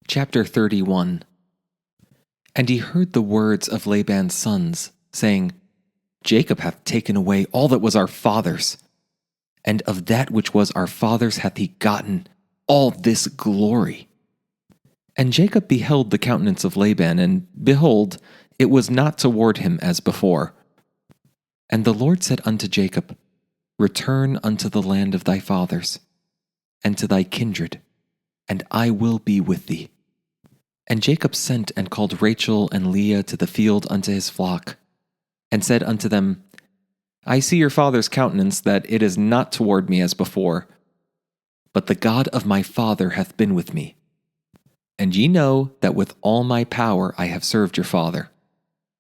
Chapter 31. And he heard the words of Laban's sons, saying, Jacob hath taken away all that was our father's, and of that which was our father's hath he gotten all this glory. And Jacob beheld the countenance of Laban, and behold, it was not toward him as before. And the Lord said unto Jacob, Return unto the land of thy fathers, and to thy kindred, and I will be with thee. And Jacob sent and called Rachel and Leah to the field unto his flock, and said unto them, I see your father's countenance, that it is not toward me as before, but the God of my father hath been with me. And ye know that with all my power I have served your father,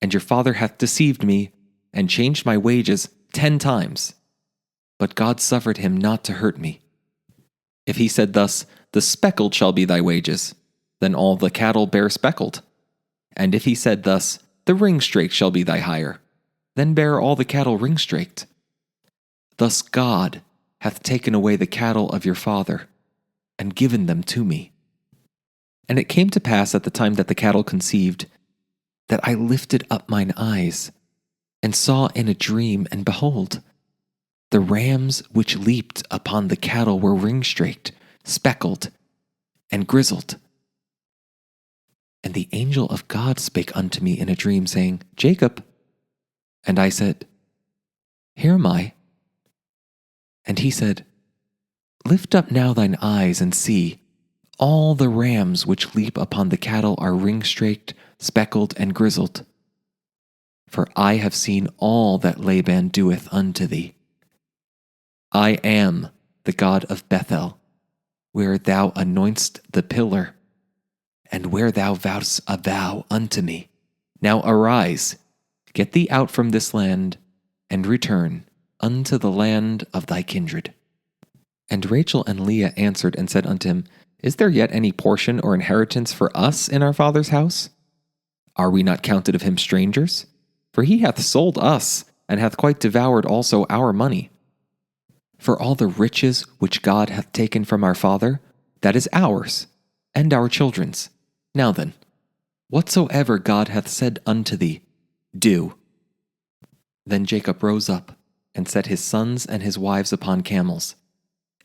and your father hath deceived me, and changed my wages 10 times. But God suffered him not to hurt me. If he said thus, The speckled shall be thy wages, then all the cattle bear speckled. And if he said thus, The ring-straked shall be thy hire, then bear all the cattle ring-straked. Thus God hath taken away the cattle of your father, and given them to me. And it came to pass at the time that the cattle conceived, that I lifted up mine eyes, and saw in a dream, and behold, the rams which leaped upon the cattle were ring-straked, speckled, and grizzled. And the angel of God spake unto me in a dream, saying, Jacob. And I said, Here am I. And he said, Lift up now thine eyes, and see, all the rams which leap upon the cattle are ring-straked, speckled, and grizzled. For I have seen all that Laban doeth unto thee. I am the God of Bethel, where thou anointest the pillar, and where thou vowest a vow unto me. Now arise, get thee out from this land, and return unto the land of thy kindred. And Rachel and Leah answered and said unto him, Is there yet any portion or inheritance for us in our father's house? Are we not counted of him strangers? For he hath sold us, and hath quite devoured also our money. For all the riches which God hath taken from our father, that is ours, and our children's. Now then, whatsoever God hath said unto thee, do. Then Jacob rose up, and set his sons and his wives upon camels,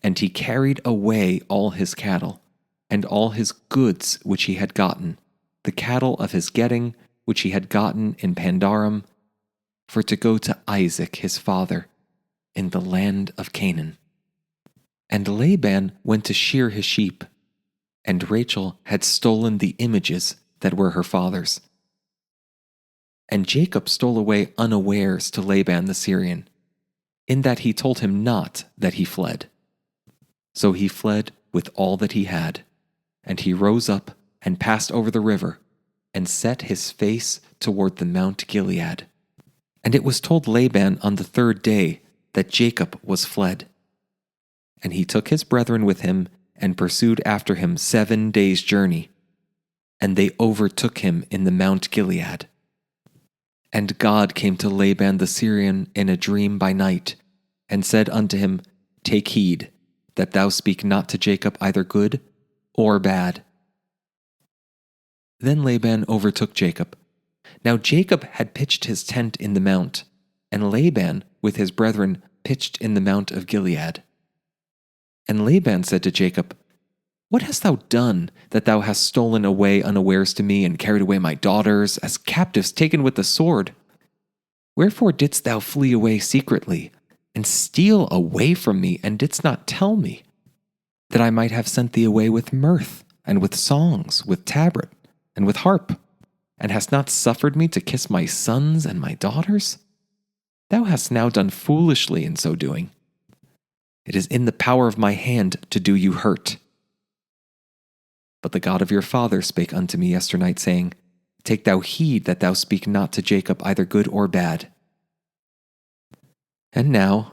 and he carried away all his cattle, and all his goods which he had gotten, the cattle of his getting which he had gotten in Pandaram, for to go to Isaac his father in the land of Canaan. And Laban went to shear his sheep, and Rachel had stolen the images that were her father's. And Jacob stole away unawares to Laban the Syrian, in that he told him not that he fled. So he fled with all that he had, and he rose up and passed over the river, and set his face toward the Mount Gilead. And it was told Laban on the 3rd day that Jacob was fled. And he took his brethren with him, and pursued after him 7 days' journey, and they overtook him in the Mount Gilead. And God came to Laban the Syrian in a dream by night, and said unto him, Take heed, that thou speak not to Jacob either good or bad. Then Laban overtook Jacob. Now Jacob had pitched his tent in the mount, and Laban with his brethren pitched in the Mount of Gilead. And Laban said to Jacob, What hast thou done, that thou hast stolen away unawares to me, and carried away my daughters, as captives taken with the sword? Wherefore didst thou flee away secretly, and steal away from me, and didst not tell me, that I might have sent thee away with mirth, and with songs, with tabret, and with harp, and hast not suffered me to kiss my sons and my daughters? Thou hast now done foolishly in so doing. It is in the power of my hand to do you hurt. But the God of your father spake unto me yesternight, saying, Take thou heed that thou speak not to Jacob either good or bad. And now,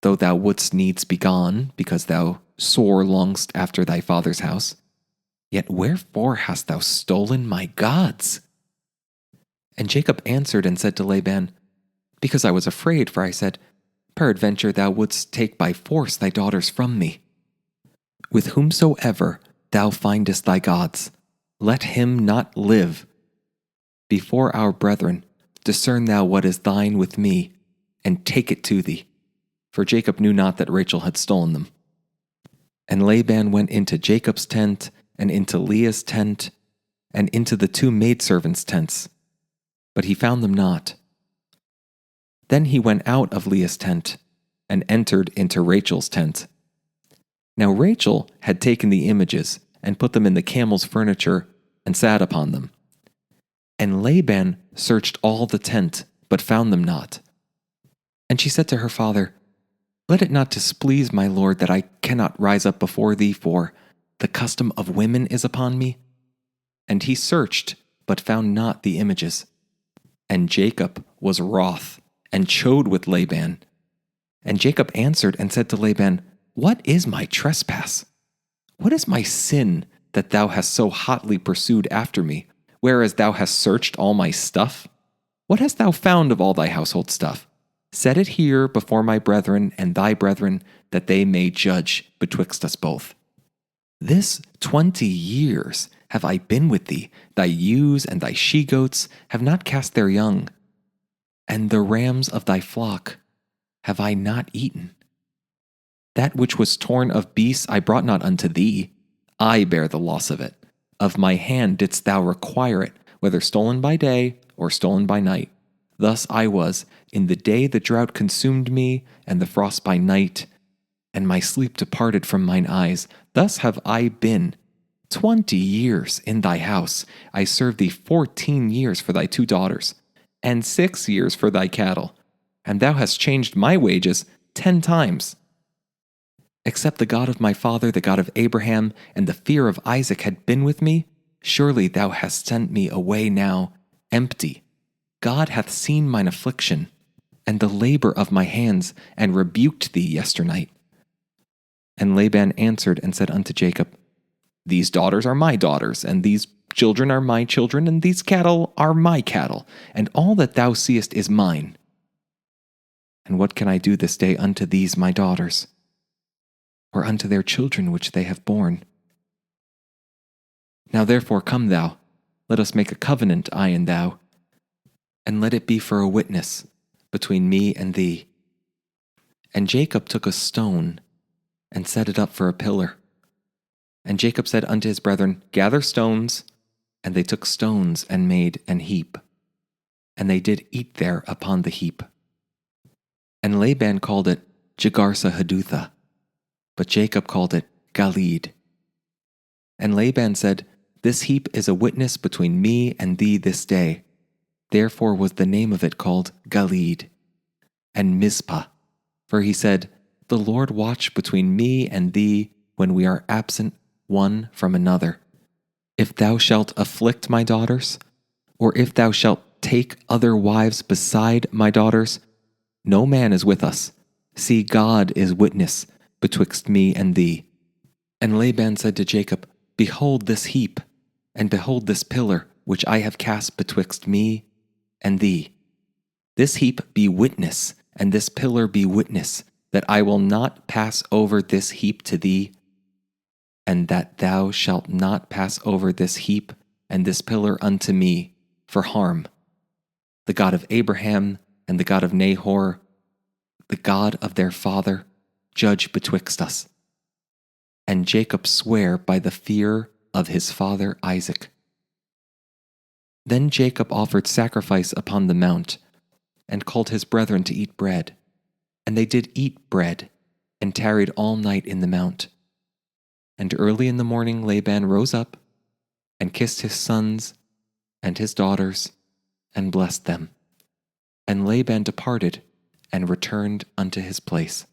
though thou wouldst needs be gone, because thou sore longest after thy father's house, yet wherefore hast thou stolen my gods? And Jacob answered and said to Laban, Because I was afraid, for I said, Peradventure thou wouldst take by force thy daughters from me. With whomsoever thou findest thy gods, let him not live. Before our brethren, discern thou what is thine with me, and take it to thee. For Jacob knew not that Rachel had stolen them. And Laban went into Jacob's tent, and into Leah's tent, and into the two maidservants' tents, but he found them not. Then he went out of Leah's tent, and entered into Rachel's tent. Now Rachel had taken the images, and put them in the camel's furniture, and sat upon them. And Laban searched all the tent, but found them not. And she said to her father, Let it not displease my lord that I cannot rise up before thee, for the custom of women is upon me. And he searched, but found not the images. And Jacob was wroth, and chode with Laban. And Jacob answered and said to Laban, What is my trespass? What is my sin that thou hast so hotly pursued after me, whereas thou hast searched all my stuff? What hast thou found of all thy household stuff? Set it here before my brethren and thy brethren, that they may judge betwixt us both. This 20 years have I been with thee, thy ewes and thy she-goats have not cast their young, and the rams of thy flock have I not eaten. That which was torn of beasts I brought not unto thee, I bear the loss of it. Of my hand didst thou require it, whether stolen by day or stolen by night. Thus I was, in the day the drought consumed me, and the frost by night, and my sleep departed from mine eyes. Thus have I been 20 years in thy house. I served thee 14 years for thy 2 daughters, and 6 years for thy cattle, and thou hast changed my wages 10 times. Except the God of my father, the God of Abraham, and the fear of Isaac had been with me, surely thou hast sent me away now empty. God hath seen mine affliction, and the labor of my hands, and rebuked thee yesternight. And Laban answered and said unto Jacob, These daughters are my daughters, and these children are my children, and these cattle are my cattle, and all that thou seest is mine. And what can I do this day unto these my daughters, or unto their children which they have borne? Now therefore come thou, let us make a covenant, I and thou, and let it be for a witness between me and thee. And Jacob took a stone, and set it up for a pillar. And Jacob said unto his brethren, Gather stones. And they took stones, and made an heap. And they did eat there upon the heap. And Laban called it Jegar-sahadutha, but Jacob called it Galeed. And Laban said, This heap is a witness between me and thee this day. Therefore was the name of it called Galeed. And Mizpah, for he said, The Lord watch between me and thee when we are absent one from another. If thou shalt afflict my daughters, or if thou shalt take other wives beside my daughters, no man is with us. See, God is witness betwixt me and thee. And Laban said to Jacob, Behold this heap, and behold this pillar, which I have cast betwixt me and thee. This heap be witness, and this pillar be witness, that I will not pass over this heap to thee, and that thou shalt not pass over this heap and this pillar unto me for harm. The God of Abraham and the God of Nahor, the God of their father, judge betwixt us. And Jacob sware by the fear of his father Isaac. Then Jacob offered sacrifice upon the mount, and called his brethren to eat bread. And they did eat bread, and tarried all night in the mount. And early in the morning Laban rose up, and kissed his sons and his daughters, and blessed them. And Laban departed, and returned unto his place.